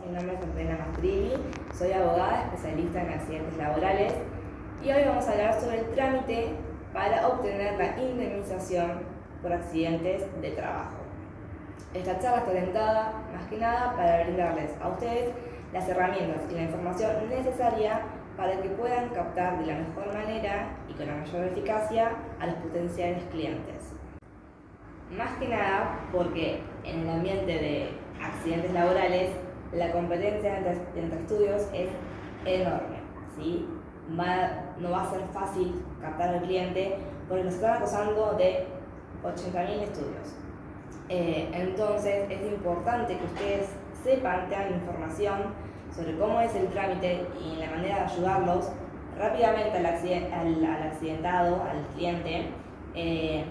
mi nombre es Antonella Mastrilli, soy abogada especialista en accidentes laborales y hoy vamos a hablar sobre el trámite para obtener la indemnización por accidentes de trabajo. Esta charla está orientada más que nada para brindarles a ustedes las herramientas y la información necesaria para que puedan captar de la mejor manera y con la mayor eficacia a los potenciales clientes. Más que nada porque en el ambiente de accidentes laborales la competencia entre estudios es enorme, ¿sí? No va a ser fácil captar al cliente porque nos están acosando de 80.000 estudios. Entonces es importante que ustedes sepan, tengan información sobre cómo es el trámite y la manera de ayudarlos rápidamente al accidentado, al cliente, y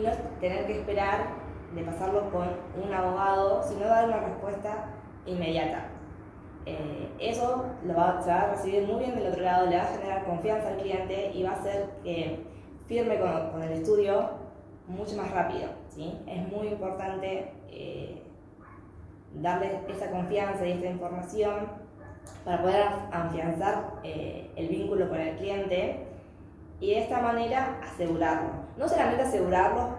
no tener que esperar de pasarlo con un abogado, sino dar una respuesta inmediata. Eso se va a recibir muy bien del otro lado, le va a generar confianza al cliente y va a hacer que firme con el estudio mucho más rápido, ¿sí? Es muy importante darle esa confianza y esta información para poder afianzar el vínculo con el cliente y de esta manera asegurarlo. No solamente asegurarlo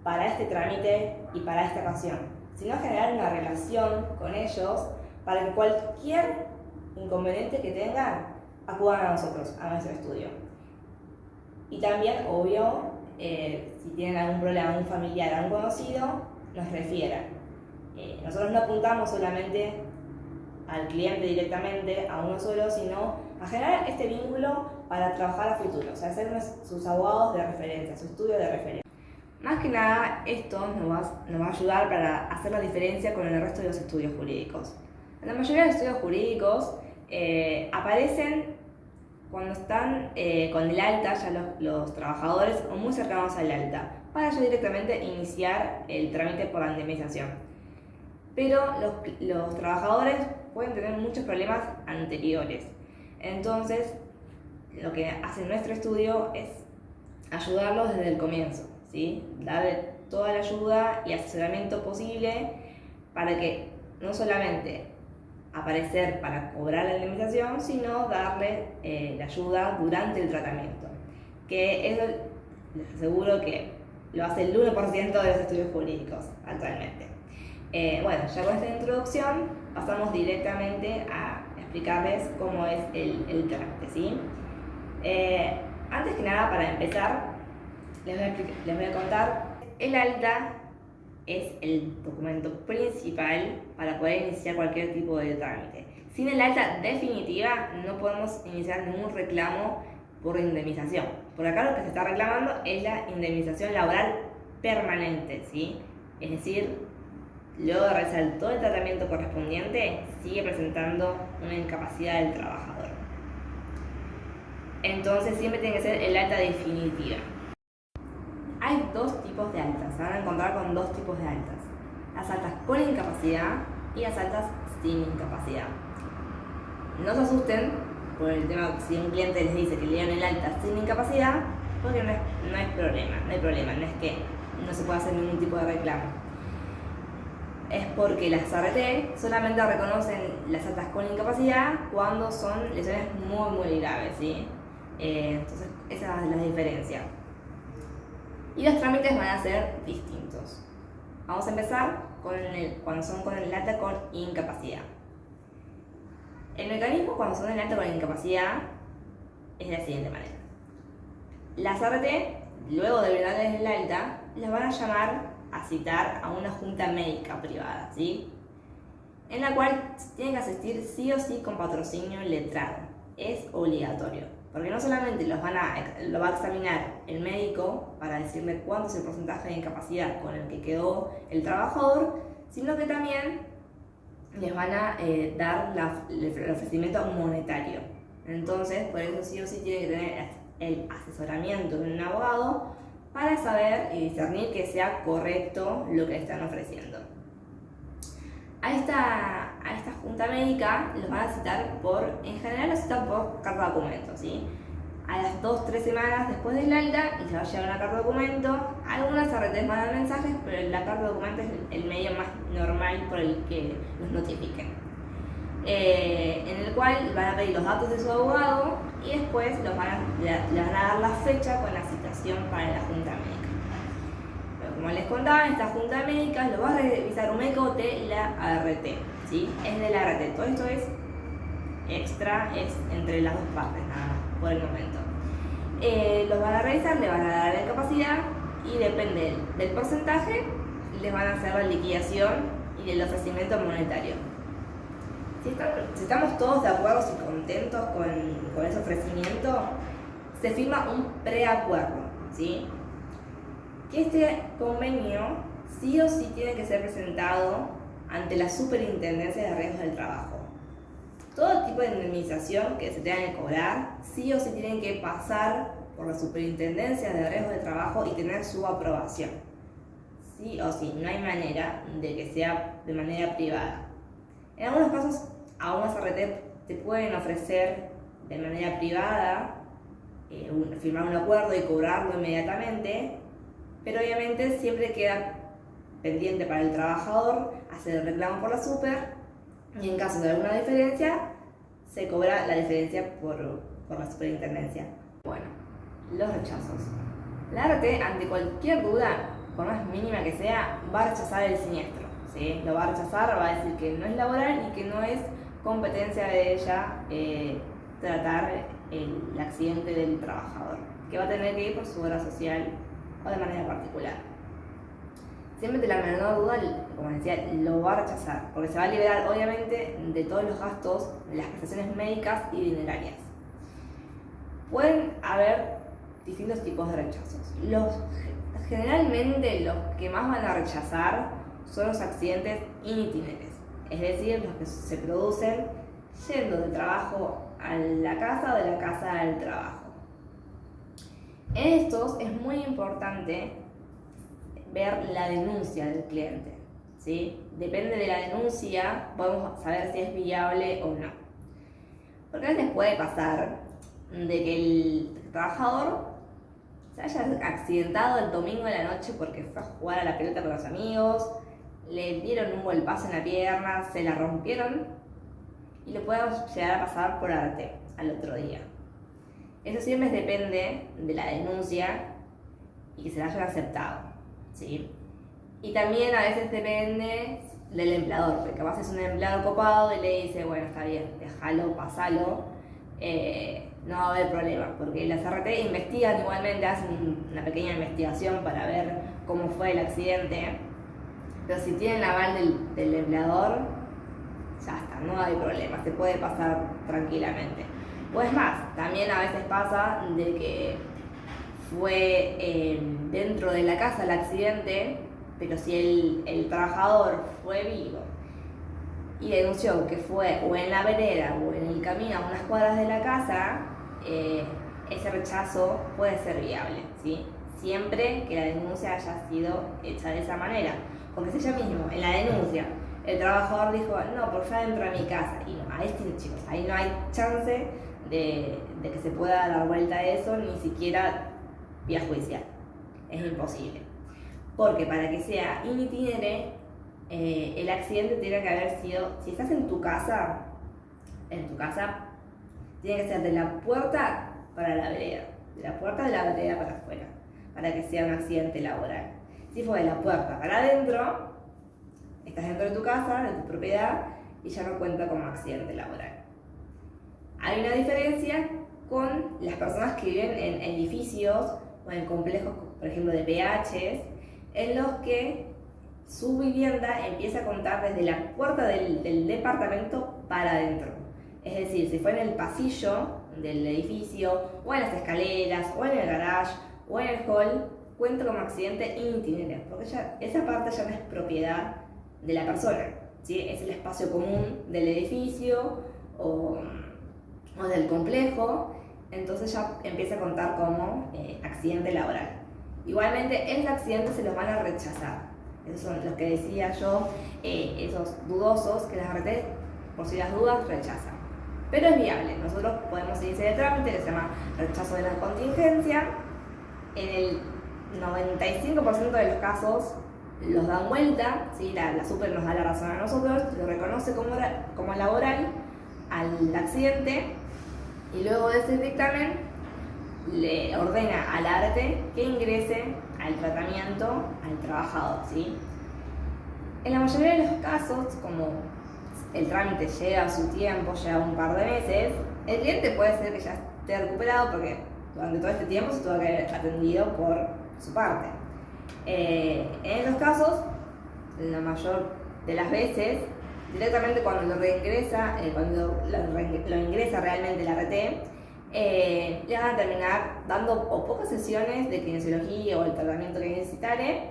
para este trámite y para esta ocasión, sino generar una relación con ellos para que cualquier inconveniente que tengan acudan a nosotros, a nuestro estudio. Y también, obvio, si tienen algún problema, algún familiar, algún conocido, nos refieran. Nosotros no apuntamos solamente al cliente directamente, a uno solo, sino a generar este vínculo para trabajar a futuro, o sea, ser sus abogados de referencia, su estudio de referencia. Más que nada, esto nos va a ayudar para hacer la diferencia con el resto de los estudios jurídicos. La mayoría de los estudios jurídicos aparecen cuando están con el alta, ya los trabajadores o muy cercanos al alta, para ya directamente iniciar el trámite por la indemnización. Pero los trabajadores pueden tener muchos problemas anteriores. Entonces, lo que hace nuestro estudio es ayudarlos desde el comienzo, ¿sí? Darle toda la ayuda y asesoramiento posible para que no solamente aparecer para cobrar la indemnización, sino darle la ayuda durante el tratamiento. Que eso les aseguro que lo hace el 1% de los estudios jurídicos actualmente. Bueno, ya con esta introducción pasamos directamente a explicarles cómo es el trámite, ¿sí? Antes que nada, para empezar, les voy a contar. El alta es el documento principal para poder iniciar cualquier tipo de trámite. Sin el alta definitiva no podemos iniciar ningún reclamo por indemnización. Por acá lo que se está reclamando es la indemnización laboral permanente, ¿sí? Es decir, luego de realizar todo el tratamiento correspondiente, sigue presentando una incapacidad del trabajador. Entonces siempre tiene que ser el alta definitiva. Hay dos tipos de altas, se van a encontrar con dos tipos de altas. Las altas con incapacidad y las altas sin incapacidad. No se asusten por el tema si un cliente les dice que le dieron el alta sin incapacidad, porque no hay problema, no es que no se pueda hacer ningún tipo de reclamo. Es porque las ART solamente reconocen las altas con incapacidad cuando son lesiones muy graves, ¿sí? Entonces esa es la diferencia. Y los trámites van a ser distintos. Vamos a empezar cuando son con el alta con incapacidad. El mecanismo cuando son el alta con incapacidad es de la siguiente manera. Las ART, luego de brindarles el alta, las van a llamar a citar a una junta médica privada, ¿sí? En la cual tienen que asistir sí o sí con patrocinio letrado. Es obligatorio, porque no solamente lo va a examinar el médico para decirle cuánto es el porcentaje de incapacidad con el que quedó el trabajador, sino que también les van a dar el ofrecimiento monetario. Entonces, por eso sí o sí tiene que tener el asesoramiento de un abogado para saber y discernir que sea correcto lo que le están ofreciendo. A esta junta médica los van a citar en general los citan por carta de documento, ¿sí? A las 2-3 semanas después del alta y se va a llevar una carta de documento. Algunas ARTs mandan mensajes, pero la carta de documento es el medio más normal por el que los notifiquen. en el cual van a pedir los datos de su abogado y después le van a dar la fecha con la citación para la junta médica. Pero como les contaba, en esta junta médica lo va a revisar un médico de la ART, ¿sí? Es de la ART, todo esto es extra, es entre las dos partes, nada más, por el momento. Los van a revisar, le van a dar la incapacidad y depende del porcentaje, les van a hacer la liquidación y del ofrecimiento monetario. Si estamos todos de acuerdo y contentos con ese ofrecimiento, se firma un preacuerdo, ¿sí? Que este convenio sí o sí tiene que ser presentado ante la Superintendencia de Riesgos del Trabajo. Todo tipo de indemnización que se tenga que cobrar, sí o sí tienen que pasar por la Superintendencia de Riesgos del Trabajo y tener su aprobación. Sí o sí, no hay manera de que sea de manera privada. En algunos casos, a unas ART te pueden ofrecer de manera privada firmar un acuerdo y cobrarlo inmediatamente, pero obviamente siempre queda pendiente para el trabajador hacer el reclamo por la super y en caso de alguna diferencia se cobra la diferencia por la superintendencia. Bueno, los rechazos. La ART, ante cualquier duda, por más mínima que sea, va a rechazar el siniestro, ¿sí? Lo va a rechazar, va a decir que no es laboral y que no es competencia de ella tratar el accidente del trabajador, que va a tener que ir por su obra social o de manera particular. Siempre de la menor duda, como decía, lo va a rechazar, porque se va a liberar obviamente de todos los gastos de las prestaciones médicas y dinerarias. Pueden haber distintos tipos de rechazos. Generalmente los que más van a rechazar son los accidentes in itinere, es decir, los que se producen yendo del trabajo a la casa o de la casa al trabajo. En estos es muy importante ver la denuncia del cliente, ¿sí? Depende de la denuncia, podemos saber si es viable o no. Porque a veces puede pasar de que el trabajador se haya accidentado el domingo de la noche porque fue a jugar a la pelota con los amigos, le dieron un golpazo en la pierna, se la rompieron y lo podemos llegar a pasar por arte al otro día. Eso siempre depende de la denuncia y que se la hayan aceptado, ¿sí? Y también a veces depende del empleador, porque capaz es un empleado copado y le dice, bueno, está bien, déjalo, pasalo, no va a haber problema, porque las RT investigan igualmente, hacen una pequeña investigación para ver cómo fue el accidente, pero si tienen la aval del empleador, ya está, no hay problema, se puede pasar tranquilamente. O es más, también a veces pasa de que fue dentro de la casa el accidente, pero si el trabajador fue vivo y denunció que fue o en la vereda o en el camino a unas cuadras de la casa, ese rechazo puede ser viable, ¿sí? Siempre que la denuncia haya sido hecha de esa manera. Porque si ella mismo, en la denuncia, el trabajador dijo, no, por favor entra a mi casa, y no, ahí sí, chicos, ahí no hay chance de que se pueda dar vuelta a eso, ni siquiera vía judicial. Es imposible. Porque para que sea in itinere, el accidente tiene que haber sido, si estás en tu casa tiene que ser de la puerta para la vereda, de la puerta de la vereda para afuera, para que sea un accidente laboral. Si fue de la puerta para adentro, estás dentro de tu casa, de tu propiedad, y ya no cuenta como accidente laboral. Hay una diferencia con las personas que viven en edificios o en complejos, por ejemplo, de PHs, en los que su vivienda empieza a contar desde la puerta del departamento para adentro. Es decir, si fue en el pasillo del edificio, o en las escaleras, o en el garage, o en el hall, cuenta como accidente in itinere, porque esa parte ya no es propiedad de la persona, ¿sí? Es el espacio común del edificio o del complejo, entonces ya empieza a contar como accidente laboral. Igualmente, esos accidentes se los van a rechazar. Esos son los que decía yo, esos dudosos que las RT, por si las dudas, rechazan. Pero es viable, nosotros podemos iniciar el trámite que se llama rechazo de la contingencia. En el 95% de los casos los dan vuelta, ¿sí? La super nos da la razón a nosotros, lo reconoce como laboral al accidente y luego de ese dictamen le ordena al ARTE que ingrese al tratamiento al trabajador, ¿sí? En la mayoría de los casos, como el trámite llega a su tiempo, lleva un par de meses, el cliente puede ser que ya esté recuperado porque durante todo este tiempo se tuvo que haber atendido por su parte. En esos casos, la mayor de las veces, directamente cuando lo reingresa, cuando lo ingresa realmente el ART, le van a terminar dando o pocas sesiones de kinesiología o el tratamiento que necesitare,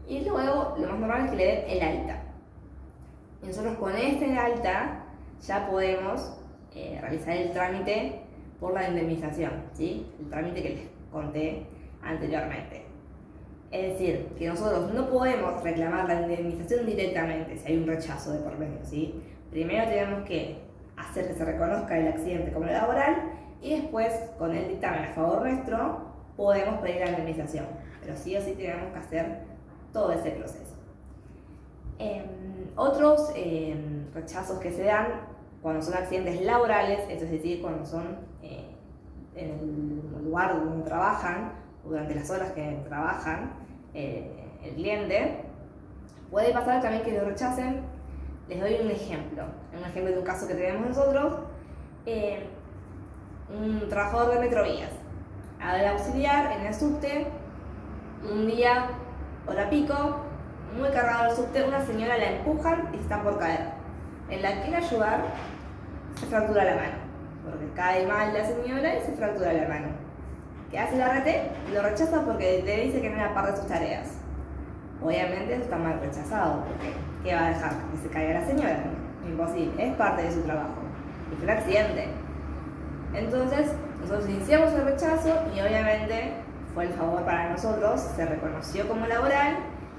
y luego lo más normal es que le den el alta. Y nosotros con este alta ya podemos realizar el trámite por la indemnización, ¿sí? El trámite que les conté anteriormente. Es decir, que nosotros no podemos reclamar la indemnización directamente si hay un rechazo de por medio, ¿sí? Primero tenemos que hacer que se reconozca el accidente como laboral y después, con el dictamen a favor nuestro, podemos pedir la indemnización. Pero sí o sí tenemos que hacer todo ese proceso. Otros rechazos que se dan cuando son accidentes laborales, es decir, cuando son en el lugar donde trabajan o durante las horas que trabajan el cliente, puede pasar también que lo rechacen. Les doy un ejemplo de un caso que tenemos nosotros. Un trabajador de Metrovías, al auxiliar en el subte, un día, hora pico, muy cargado el subte, una señora la empujan y está por caer. En la que quiere ayudar, se fractura la mano, porque cae mal la señora y se fractura la mano. ¿Qué hace el ART? Lo rechaza porque le dice que no era parte de sus tareas. Obviamente eso está mal rechazado, porque ¿qué va a dejar? ¿Que se caiga la señora? Imposible, es parte de su trabajo. Y fue un accidente. Entonces, nosotros iniciamos el rechazo y obviamente fue el favor para nosotros, se reconoció como laboral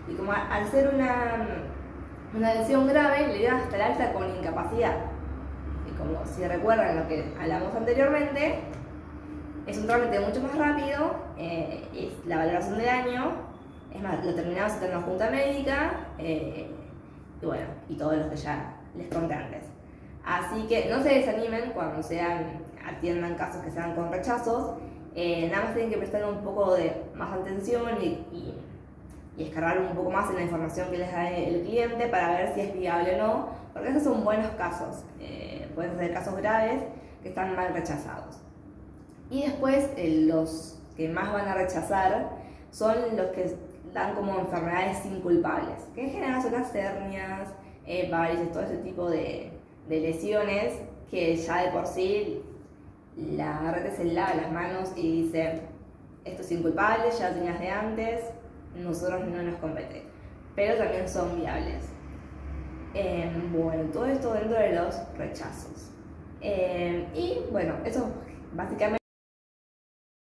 y como al ser una lesión grave le dieron hasta el alta con incapacidad. Y como si recuerdan lo que hablamos anteriormente, es un trámite mucho más rápido, es la valoración del daño, es más, lo terminamos en la junta médica y bueno, y todos los que ya les conté antes. Así que no se desanimen cuando atiendan casos que sean con rechazos, nada más tienen que prestar un poco de más atención y escarbar un poco más en la información que les da el cliente para ver si es viable o no, porque esos son buenos casos, pueden ser casos graves que están mal rechazados. Y después los que más van a rechazar son los que dan como enfermedades inculpables, que en general son las hernias, varices, todo ese tipo de lesiones que ya de por sí la ART se lava las manos y dice: esto es inculpable, ya lo tenías de antes, nosotros no nos compete, pero también son viables. Bueno, todo esto dentro de los rechazos. Y bueno, eso básicamente